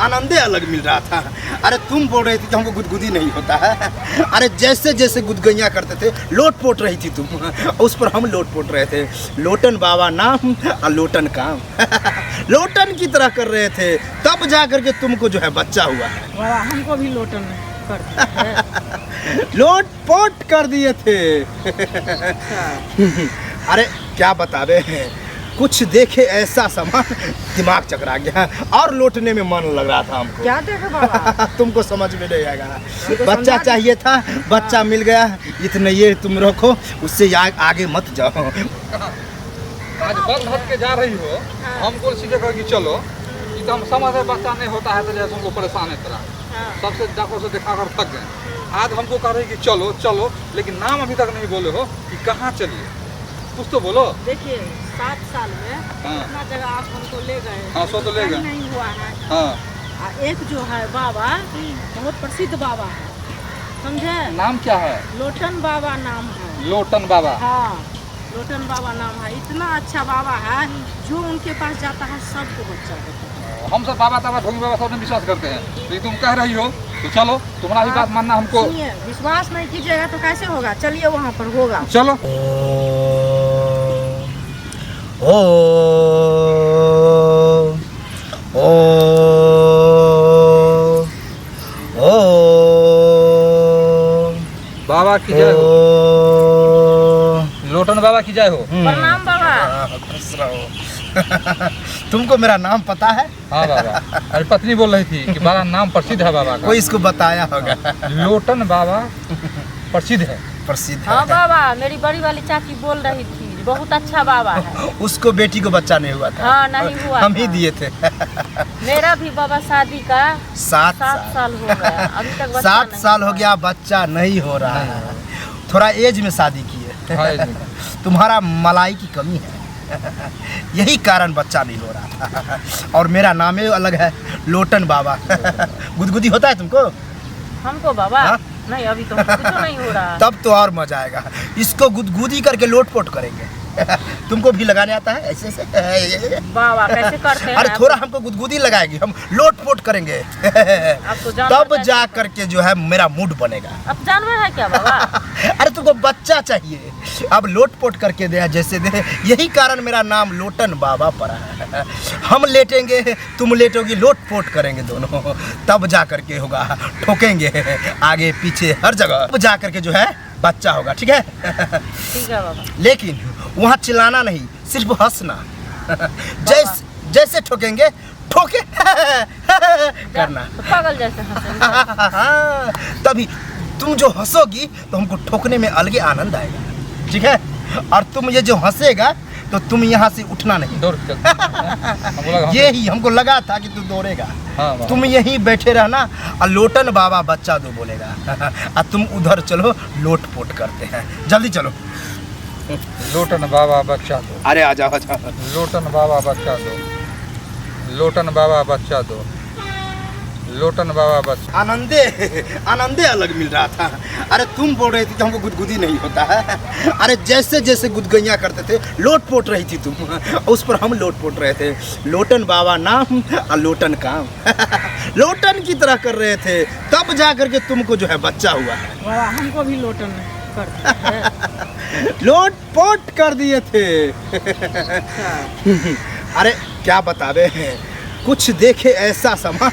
आनंदे अलग मिल रहा था। अरे तुम बोल रही थी कि हमको गुदगुदी नहीं होता है। अरे जैसे जैसे गुदगैया करते थे लोट पोट रही थी तुम, उस पर हम लोट पोट रहे थे। लोटन बाबा नाम और लोटन काम। लोटन की तरह कर रहे थे, तब जा करके तुमको जो है बच्चा हुआ है। बाबा हमको भी लोटन कर दिए। लोट पोट कर दिए थे। अरे क्या बतावे, कुछ देखे ऐसा सामान दिमाग चकरा गया और लौटने में मन लग रहा था हमको। क्या देखे बाबा? तुमको समझ में नहीं आएगा। बच्चा चाहिए था, बच्चा मिल गया। इतने ये तुम रखो, उससे आगे मत जाओ। आज बंद हट के जा रही हो, हमको सीधे कह कि चलो, ये तो हम समझ रहे बच्चा नहीं होता है तो जैसे हमको परेशान है तरह सबसे डॉक्टर से दिखा कर थक गए। आज हमको कह रहे कि चलो चलो, लेकिन नाम अभी तक नहीं बोले हो कि कहाँ चलिए, कुछ तो बोलो। देखिए 7 साल में इतना जगह आप हमको ले गए। हाँ, सो तो ले गए। नहीं हुआ है। हाँ, एक जो है बाबा बहुत प्रसिद्ध बाबा है, समझे? नाम क्या है? लोटन बाबा नाम है। लोटन बाबा। हाँ, लोटन बाबा नाम है। इतना अच्छा बाबा है, जो उनके पास जाता है सबको बच्चा होता है। हम सब बाबा ताबा ढोंगी बाबा सब में विश्वास करते हैं, लेकिन तुम कह रही हो तो चलो, तुम्हारा भी बात मानना हमको। सुनिए, विश्वास नहीं कीजिएगा तो कैसे होगा? चलिए वहाँ पर होगा। चलो। ओ ओ ओ बाबा की जय हो, लोटन बाबा की जय हो। प्रणाम बाबा। खुश रहो। तुमको मेरा नाम पता है? हाँ बाबा, अरे पत्नी बोल रही थी कि बड़ा नाम प्रसिद्ध है बाबा का। कोई इसको बताया होगा। लोटन बाबा प्रसिद्ध है। प्रसिद्ध हाँ है। बाबा, मेरी बड़ी वाली चाची बोल रही थी बहुत अच्छा बाबा है। उसको बेटी को बच्चा नहीं हुआ था। हाँ, नहीं हुआ हम ही था। दिए थे। मेरा भी बाबा शादी का 7 साल हो गया, अभी तक बच्चा 7 नहीं साल हो हुआ। गया, बच्चा नहीं हो रहा है। थोड़ा एज में शादी किए। हाँ, एज में। तुम्हारा मलाई की कमी है। यही कारण बच्चा नहीं हो रहा था। और मेरा नाम ही अलग है, लोटन बाबा। गुदगुदी होता है तुमको? हमको बाबा हाँ? नहीं, अभी तो हमको कुछ नहीं हो रहा। तब तो और मजा आएगा। इसको गुदगुदी करके लोटपोट करेंगे। तुमको भी लगाने आता है ऐसे से? बाबा कैसे करते हैं? अरे थोड़ा हमको गुदगुदी लगाएगी, हम लोटपोट करेंगे। आपको जानवर तब जा करके जो है मेरा मूड बनेगा। अब जानवर है क्या बाबा? अरे तुमको बच्चा चाहिए, अब लोटपोट करके दे जैसे दे। यही कारण मेरा नाम लोटन बाबा पड़ा है। हम लेटेंगे, तुम लेटोगी, लोटपोट करेंगे दोनों, तब जा करके होगा। ठोकेंगे आगे पीछे हर जगह, तब जा करके जो है बच्चा होगा। ठीक है? ठीक है बाबा। लेकिन वहाँ चिल्लाना नहीं, सिर्फ हंसना। जैसे ठोकेंगे ठोके करना। तो पागल जैसे हंसेंगे। तभी तुम जो हंसोगी तो हमको ठोकने में अलग आनंद आएगा। ठीक है? और तुम ये जो हंसेगा तो तुम यहाँ से उठना नहीं। दौड़ के चल। ये ही हमको लगा था कि तू दौड़ेगा। हाँ, तुम यहीं बैठे रहना और लोटन बाबा बच्चा दो बोलेगा। और तुम उधर चलो, लोटपोट करते हैं। जल्दी चलो। लोटन बाबा बच्चा दो। अरे आ जाओ, आ जाओ। लोटन बाबा बच्चा दो। लोटन बाबा बच्चा दो। लोटन बाबा बच्चा। आनंदे अलग मिल रहा था। अरे तुम बोल रही थी कि हमको गुदगुदी नहीं होता है। अरे जैसे जैसे गुदगैया करते थे लोटपोट रही थी तुम, उस पर हम लोटपोट रहे थे। लोटन बाबा नाम और लोटन काम। लोटन की तरह कर रहे थे, तब जा करके तुमको जो है बच्चा हुआ है। बाबा हमको भी लोटन कर दिए। लोटपोट कर दिए थे। अरे क्या बतावे, कुछ देखे ऐसा सामान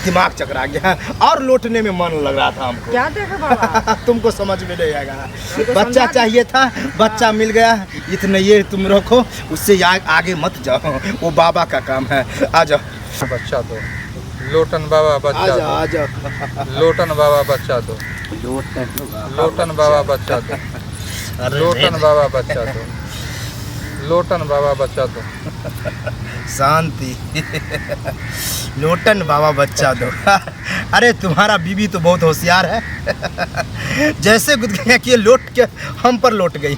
दिमाग चकरा गया और लौटने में मन लग रहा था हमको। क्या देखे बाबा? तुमको समझ में नहीं आएगा। बच्चा चाहिए था, बच्चा मिल गया। इतने ये तुम रखो, उससे आगे मत जाओ, वो बाबा का काम है। आ जाओ। बच्चा दो। लोटन बाबा बच्चा दो। आ जाओ। लोटन बाबा बच्चा दो। लोटन बाबा बच्चा दो। लोटन बाबा बच्चा दो। लोटन बाबा बच्चा दो। शांति। लोटन बाबा बच्चा दो। अरे तुम्हारा बीबी तो बहुत होशियार है। जैसे गुदगैया किए लोट के हम पर लौट गई,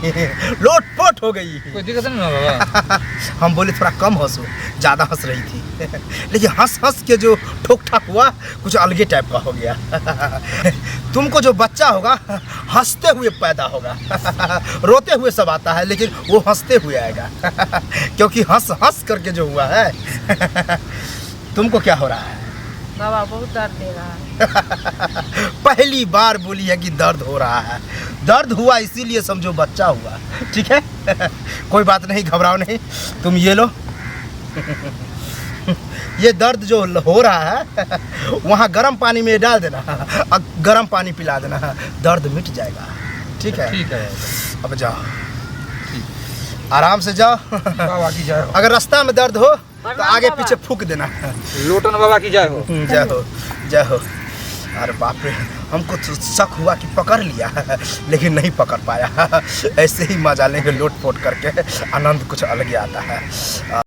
लोटपोट हो गई। कोई दिक्कत नहीं ना बाबा? हम बोले थोड़ा कम हंसो, ज़्यादा हंस रही थी। लेकिन हंस हंस के जो ठोक ठाक हुआ, कुछ अलगे टाइप का हो गया। तुमको जो बच्चा होगा हंसते हुए पैदा होगा। रोते हुए सब आता है, लेकिन वो हंसते हुए आएगा। क्योंकि हंस हंस करके जो हुआ है। तुमको क्या हो रहा है? बाबा बहुत दर्द दे रहा है। पहली बार बोली है कि दर्द हो रहा है। दर्द हुआ इसीलिए समझो बच्चा हुआ, ठीक है। कोई बात नहीं, घबराओ नहीं, तुम ये लो। ये दर्द जो हो रहा है वहाँ गर्म पानी में डाल देना और गर्म पानी पिला देना, दर्द मिट जाएगा, ठीक है। ठीक है अब जाओ, आराम से जाओ। बाबा की जय हो। अगर रास्ता में दर्द हो तो आगे पीछे फूक देना। लोटन बाबा की जय हो। जय हो, जय हो। अरे बाप रे, हमको तो शक हुआ कि पकड़ लिया लेकिन नहीं पकड़ पाया। ऐसे ही मजा लेंगे लोट पोट करके, आनंद कुछ अलग ही आता है।